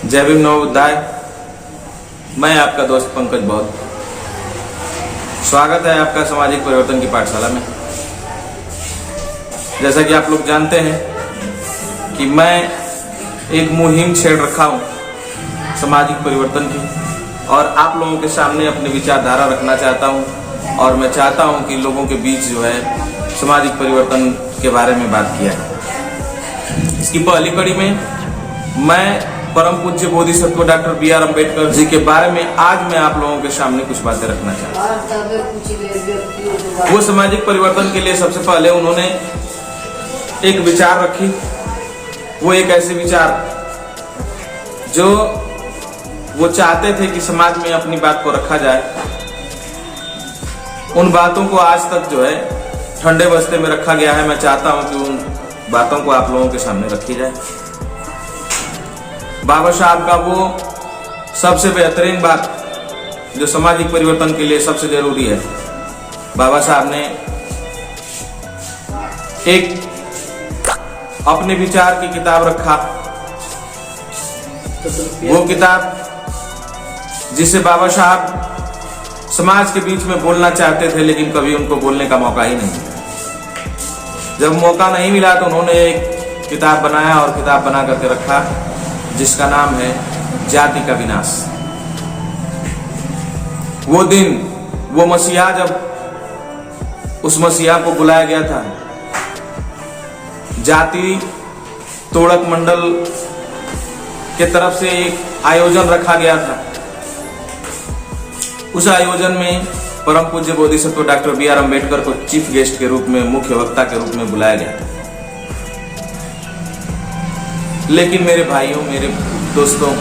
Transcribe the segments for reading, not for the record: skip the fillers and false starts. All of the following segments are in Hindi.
जय भीम नवोदय। मैं आपका दोस्त पंकज बौद्ध। स्वागत है आपका सामाजिक परिवर्तन की पाठशाला में। जैसा कि आप लोग जानते हैं कि मैं एक मुहिम छेड़ रखा हूँ सामाजिक परिवर्तन की, और आप लोगों के सामने अपनी विचारधारा रखना चाहता हूँ। और मैं चाहता हूँ कि लोगों के बीच जो है सामाजिक परिवर्तन के बारे में बात किया है। इसकी पहली कड़ी में मैं परम पूज्य बोधिसत्व डॉक्टर B.R. अम्बेडकर जी के बारे में आज मैं आप लोगों के सामने कुछ बातें रखना चाहता हूँ। वो सामाजिक परिवर्तन के लिए सबसे पहले उन्होंने एक विचार रखी। वो एक ऐसे विचार जो वो चाहते थे कि समाज में अपनी बात को रखा जाए। उन बातों को आज तक जो है ठंडे बस्ते में रखा गया है। मैं चाहता हूं कि उन बातों को आप लोगों के सामने रखी जाए। बाबा साहब का वो सबसे बेहतरीन बात जो सामाजिक परिवर्तन के लिए सबसे जरूरी है, बाबा साहब ने एक अपने विचार की किताब रखा। वो किताब जिसे बाबा साहब समाज के बीच में बोलना चाहते थे, लेकिन कभी उनको बोलने का मौका ही नहीं मिला। जब मौका नहीं मिला तो उन्होंने एक किताब बनाया और किताब बना करके रखा जिसका नाम है जाति का विनाश। वो दिन, वो मसीहा, जब उस मसीहा को बुलाया गया था, जाति तोड़क मंडल के तरफ से एक आयोजन रखा गया था। उस आयोजन में परम पूज्य बोधिसत्व डॉक्टर B.R. अम्बेडकर को चीफ गेस्ट के रूप में, मुख्य वक्ता के रूप में बुलाया गया था। लेकिन मेरे भाइयों, मेरे दोस्तों,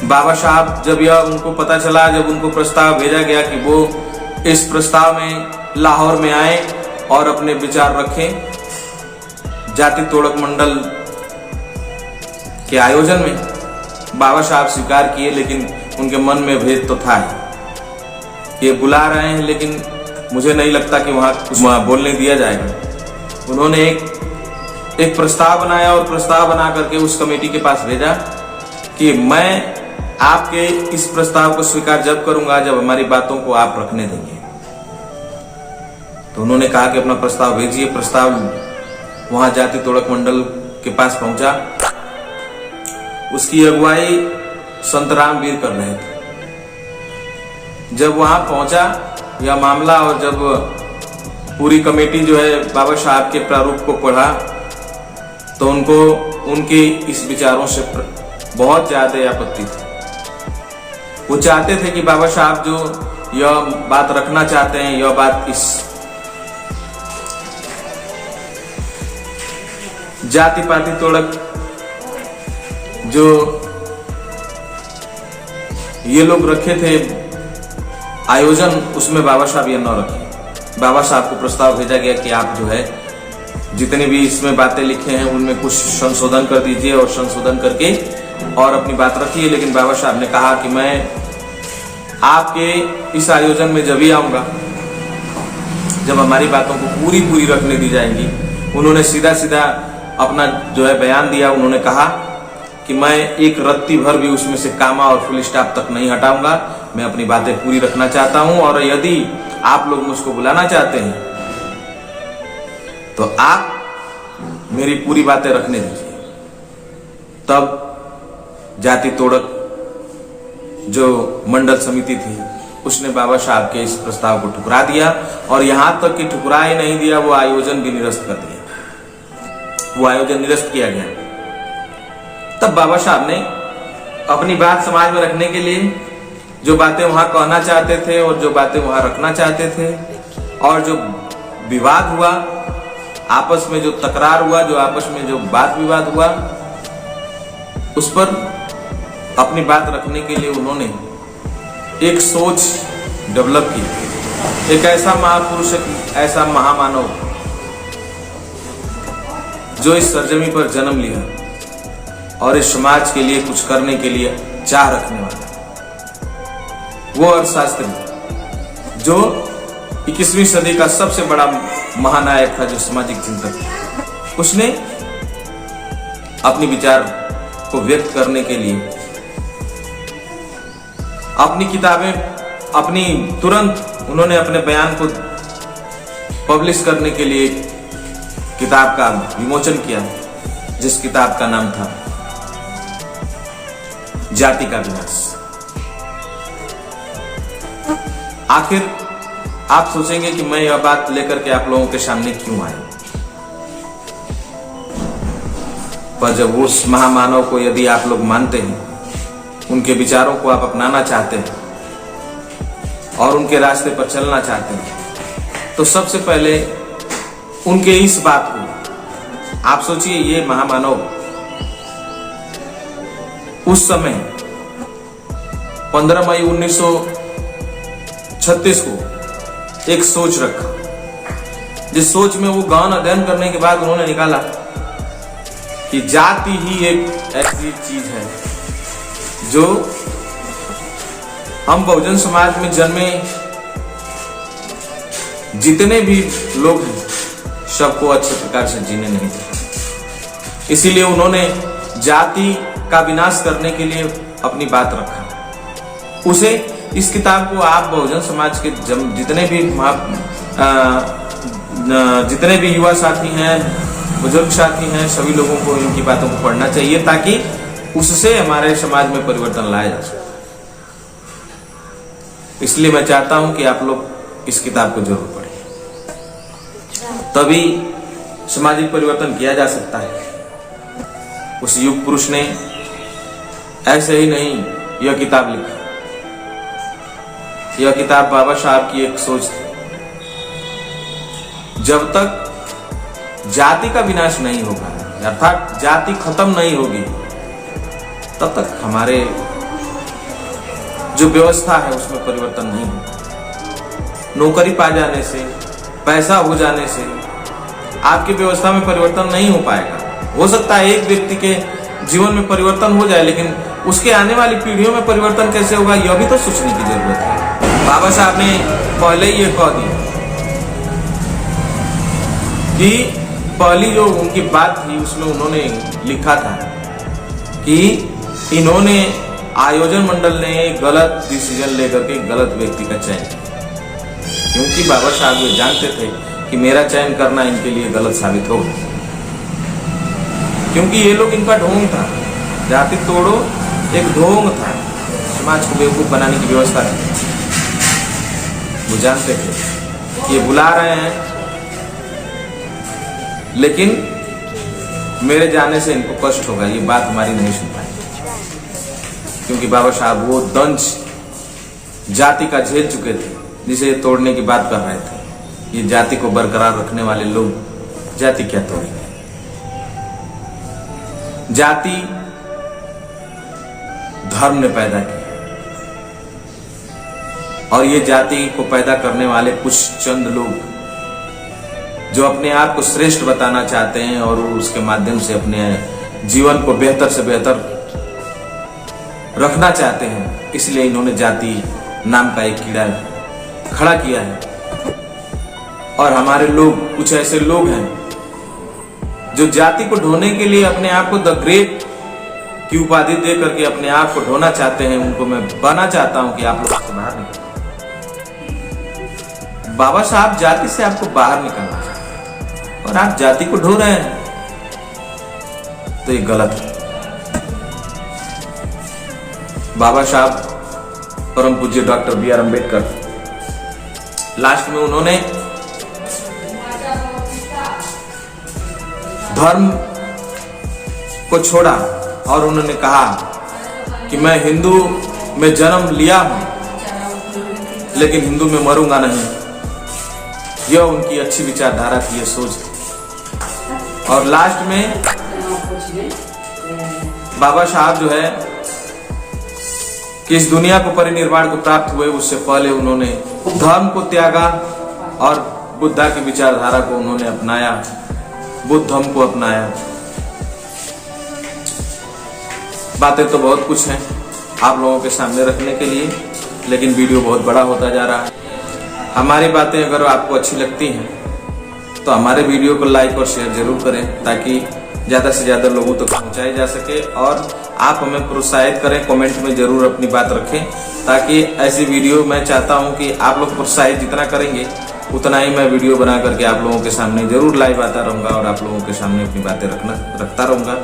बाबा साहब जब यह उनको पता चला, जब उनको प्रस्ताव भेजा गया कि वो इस प्रस्ताव में लाहौर में आए और अपने विचार रखें जाति तोड़क मंडल के आयोजन में, बाबा साहब स्वीकार किए। लेकिन उनके मन में भेद तो था ही। ये बुला रहे हैं लेकिन मुझे नहीं लगता कि वहां कुछ बोलने दिया जाएगा। उन्होंने एक प्रस्ताव बनाया और प्रस्ताव बना करके उस कमेटी के पास भेजा कि मैं आपके इस प्रस्ताव को स्वीकार जब करूंगा जब हमारी बातों को आप रखने देंगे। तो उन्होंने कहा कि अपना प्रस्ताव भेजिए। प्रस्ताव वहां जाति तोड़क मंडल के पास पहुंचा। उसकी अगुवाई संत रामवीर कर रहे थे। जब वहां पहुंचा यह मामला, और जब पूरी कमेटी जो है बाबा साहब के प्रारूप को पढ़ा, तो उनको उनके इस विचारों से बहुत ज्यादा आपत्ति थी। वो चाहते थे कि बाबा साहब जो यह बात रखना चाहते हैं, यह बात इस जाति पाति तोड़क जो ये लोग रखे थे आयोजन, उसमें बाबा साहब ये न रखे। बाबा साहब को प्रस्ताव भेजा गया कि आप जो है जितने भी इसमें बातें लिखे हैं उनमें कुछ संशोधन कर दीजिए और संशोधन करके और अपनी बात रखिए। लेकिन बाबा साहब ने कहा कि मैं आपके इस आयोजन में जब ही आऊंगा जब हमारी बातों को पूरी रखने दी जाएंगी। उन्होंने सीधा सीधा अपना जो है बयान दिया। उन्होंने कहा कि मैं एक रत्ती भर भी उसमें से कामा और फुल स्टॉप तक नहीं हटाऊंगा। मैं अपनी बातें पूरी रखना चाहता हूं, और यदि आप लोग मुझको बुलाना चाहते हैं तो आप मेरी पूरी बातें रखने दीजिए। तब जाति तोड़क जो मंडल समिति थी उसने बाबा साहब के इस प्रस्ताव को ठुकरा दिया, और यहां तक कि ठुकरा ही नहीं दिया, वो आयोजन भी निरस्त कर दिया। वो आयोजन निरस्त किया गया। तब बाबा साहब ने अपनी बात समाज में रखने के लिए जो बातें वहां कहना चाहते थे और जो बातें वहां रखना चाहते थे, और जो विवाद हुआ, आपस में जो तकरार हुआ, जो आपस में जो बात विवाद हुआ, उस पर अपनी बात रखने के लिए उन्होंने एक सोच डेवलप की। एक ऐसा महापुरुष, ऐसा महामानव जो इस सरजमी पर जन्म लिया और इस समाज के लिए कुछ करने के लिए चाह रखने वाला, वो अर्थशास्त्री जो 21वीं सदी का सबसे बड़ा महानायक था, जो सामाजिक चिंतक, उसने अपनी विचार को व्यक्त करने के लिए अपनी किताबें अपनी तुरंत उन्होंने अपने बयान को पब्लिश करने के लिए किताब का विमोचन किया, जिस किताब का नाम था जाति का विनाश। आखिर आप सोचेंगे कि मैं यह बात लेकर के आप लोगों के सामने क्यों आया, पर जब उस महामानव को यदि आप लोग मानते हैं, उनके विचारों को आप अपनाना चाहते हैं और उनके रास्ते पर चलना चाहते हैं, तो सबसे पहले उनके इस बात को आप सोचिए। ये महामानव उस समय 15 मई 1936 को एक सोच रखा, जिस सोच में वो गहन अध्ययन करने के बाद उन्होंने निकाला कि जाति ही एक ऐसी चीज है जो हम बहुजन समाज में जन्मे जितने भी लोग हैं सबको अच्छे प्रकार से जीने नहीं देते। इसीलिए उन्होंने जाति का विनाश करने के लिए अपनी बात रखा। उसे इस किताब को आप बहुजन समाज के जितने भी युवा साथी हैं, बुजुर्ग साथी हैं, सभी लोगों को इनकी बातों को पढ़ना चाहिए, ताकि उससे हमारे समाज में परिवर्तन लाया जा सके। इसलिए मैं चाहता हूं कि आप लोग इस किताब को जरूर पढ़ें, तभी सामाजिक परिवर्तन किया जा सकता है। उस युग पुरुष ने ऐसे ही नहीं यह किताब लिखा। यह किताब बाबा साहब की एक सोच थी। जब तक जाति का विनाश नहीं होगा, अर्थात जाति खत्म नहीं होगी, तब तक हमारे जो व्यवस्था है उसमें परिवर्तन नहीं होगा। नौकरी पा जाने से, पैसा हो जाने से आपकी व्यवस्था में परिवर्तन नहीं हो पाएगा। हो सकता है एक व्यक्ति के जीवन में परिवर्तन हो जाए, लेकिन उसके आने वाली पीढ़ियों में परिवर्तन कैसे होगा, यह भी तो सोचने की जरूरत है। बाबा साहब ने पहले ही ये कह दिया कि पहली जो उनकी बात थी उसमें उन्होंने लिखा था कि इन्होंने आयोजन मंडल ने गलत डिसीजन लेकर के गलत व्यक्ति का चयन किया, क्योंकि बाबा साहब ये जानते थे कि मेरा चयन करना इनके लिए गलत साबित होगा, क्योंकि ये लोग इनका ढोंग था। जाति तोड़ो एक ढोंग था, समाज को बेवकूफ बनाने की व्यवस्था थी। वो जानते थे ये बुला रहे हैं, लेकिन मेरे जाने से इनको कष्ट होगा, ये बात हमारी नहीं सुन पाएंगे, क्योंकि बाबा साहब वो दंश जाति का झेल चुके थे, जिसे तोड़ने की बात कर रहे थे। ये जाति को बरकरार रखने वाले लोग जाति क्या तोड़ेंगे। जाति धर्म ने पैदा किया, और ये जाति को पैदा करने वाले कुछ चंद लोग जो अपने आप को श्रेष्ठ बताना चाहते हैं और उसके माध्यम से अपने जीवन को बेहतर से बेहतर रखना चाहते हैं, इसलिए इन्होंने जाति नाम का एक कीड़ा खड़ा किया है। और हमारे लोग, कुछ ऐसे लोग हैं जो जाति को ढोने के लिए अपने आप को द ग्रेट की उपाधि दे करके अपने आप को ढोना चाहते हैं। उनको मैं बताना चाहता हूं कि आप लोग इससे बाहर निकलें। बाबा साहब जाति से आपको बाहर निकालना चाहते हैं और आप जाति को ढो रहे हैं, तो ये गलत है। बाबा साहब परम पूज्य डॉक्टर B.R. अम्बेडकर लास्ट में उन्होंने धर्म को छोड़ा और उन्होंने कहा कि मैं हिंदू में जन्म लिया हूं, लेकिन हिंदू में मरूंगा नहीं। यह उनकी अच्छी विचारधारा की, यह सोच थी। और लास्ट में बाबा साहब जो है कि इस दुनिया को परिनिर्वाण को प्राप्त हुए, उससे पहले उन्होंने धर्म को त्यागा और बुद्धा की विचारधारा को उन्होंने अपनाया, बुद्ध धर्म को अपनाया। बातें तो बहुत कुछ हैं आप लोगों के सामने रखने के लिए, लेकिन वीडियो बहुत बड़ा होता जा रहा है। हमारी बातें अगर आपको अच्छी लगती हैं तो हमारे वीडियो को लाइक और शेयर जरूर करें, ताकि ज्यादा से ज्यादा लोगों तक पहुंचाई जा सके। और आप हमें प्रोत्साहित करें, कमेंट में जरूर अपनी बात रखें, ताकि ऐसी वीडियो मैं चाहता हूं कि आप लोग प्रोत्साहित जितना करेंगे उतना ही मैं वीडियो बना करके आप लोगों के सामने जरूर लाइव आता रहूंगा और आप लोगों के सामने अपनी बातें रखता रहूंगा।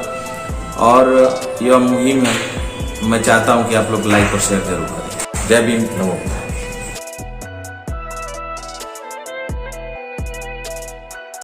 और यह मुहिम है, मैं चाहता हूं कि आप लोग लाइक और शेयर जरूर करें। जय भीम, नमो।